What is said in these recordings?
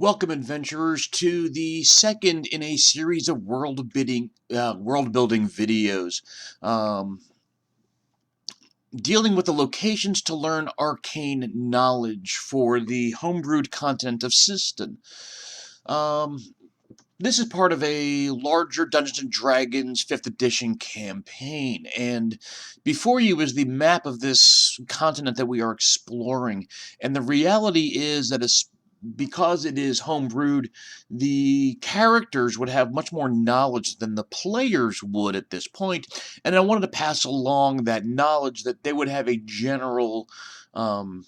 Welcome, adventurers, to the second in a series of world building videos, um, dealing with the locations to learn arcane knowledge for the homebrewed continent of Syston. Um, this is part of a larger Dungeons and Dragons 5th edition campaign, and before you is the map of this continent that we are exploring. And the reality is that because it is homebrewed, the characters would have much more knowledge than the players would at this point, and I wanted to pass along that knowledge that they would have a general um,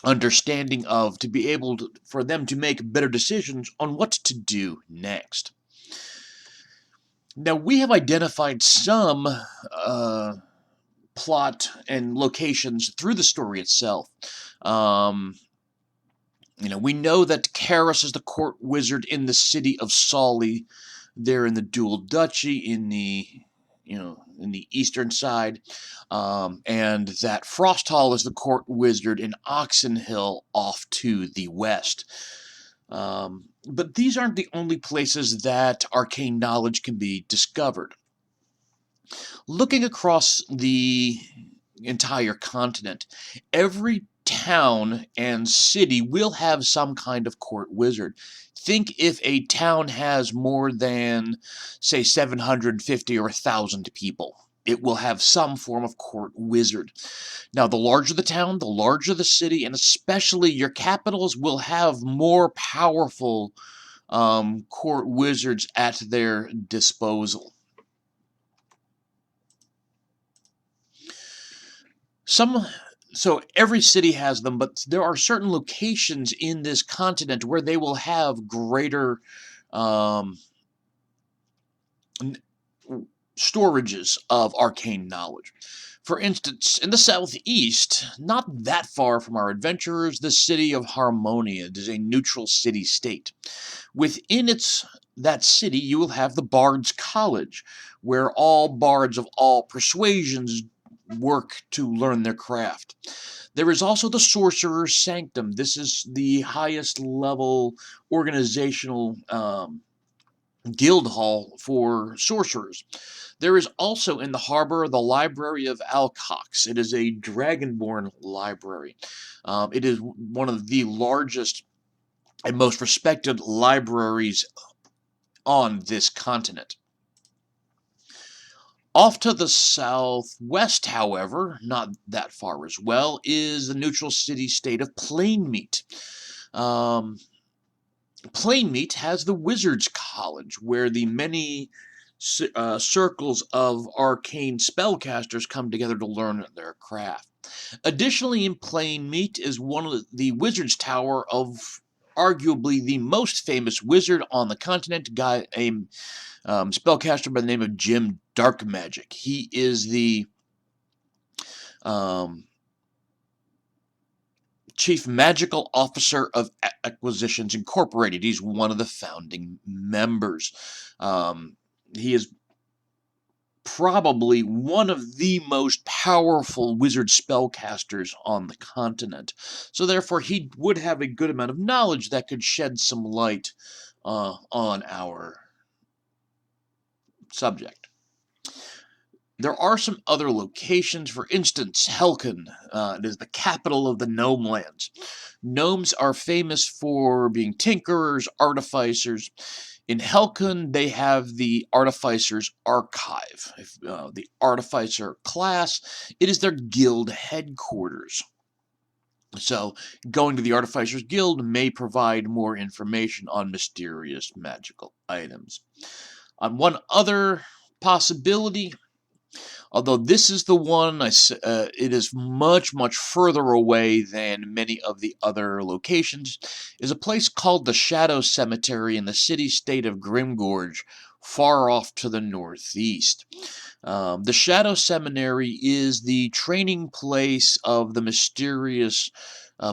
understanding of to be able to, for them to make better decisions on what to do next. Now, we have identified some plot and locations through the story itself. We know that Karis is the court wizard in the city of Sawley, there in the Dual Duchy in the eastern side, and that Frosthall is the court wizard in Oxenhill off to the west. But these aren't the only places that arcane knowledge can be discovered. Looking across the entire continent, every town and city will have some kind of court wizard. Think if a town has more than, say, 750 or 1,000 people. It will have some form of court wizard. Now, the larger the town, the larger the city, and especially your capitals will have more powerful court wizards at their disposal. So every city has them, but there are certain locations in this continent where they will have greater storages of arcane knowledge. For instance, in the southeast, not that far from our adventurers, the city of Harmonia is a neutral city-state. Within that city, you will have the Bard's College, where all bards of all persuasions work to learn their craft. There is also the Sorcerer's Sanctum. This is the highest level organizational guild hall for sorcerers. There is also in the harbor the Library of Alcox. It is a dragonborn library. It is one of the largest and most respected libraries on this continent. Off to the southwest, however, not that far as well, is the neutral city-state of Plainmeat. Plainmeat has the Wizards College, where the many circles of arcane spellcasters come together to learn their craft. Additionally, in Plainmeat is one of the Wizards Tower of arguably the most famous wizard on the continent, a spellcaster by the name of Jim Darkmagic. He is the Chief Magical Officer of Acquisitions Incorporated. He's one of the founding members. He is probably one of the most powerful wizard spellcasters on the continent. So therefore, he would have a good amount of knowledge that could shed some light on our subject. There are some other locations. For instance, Helcon. It is the capital of the Gnome Lands. Gnomes are famous for being tinkerers, artificers. In Helcon, they have the Artificer's Archive. The Artificer class, it is their guild headquarters. So, going to the Artificer's Guild may provide more information on mysterious magical items. On one other possibility, although this is the one, it is much, much further away than many of the other locations, is a place called the Shadow Cemetery in the city-state of Grimgorge, far off to the northeast. The Shadow Seminary is the training place of the mysterious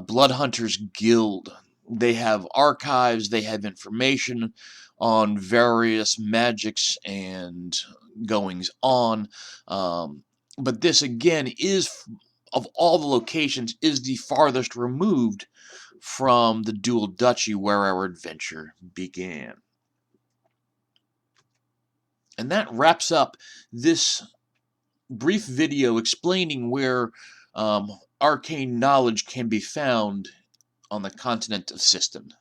Blood Hunters Guild. They have archives, they have information on various magics and goings on. But this, again, is, of all the locations, is the farthest removed from the dual duchy where our adventure began. And that wraps up this brief video explaining where arcane knowledge can be found on the continent of Syston.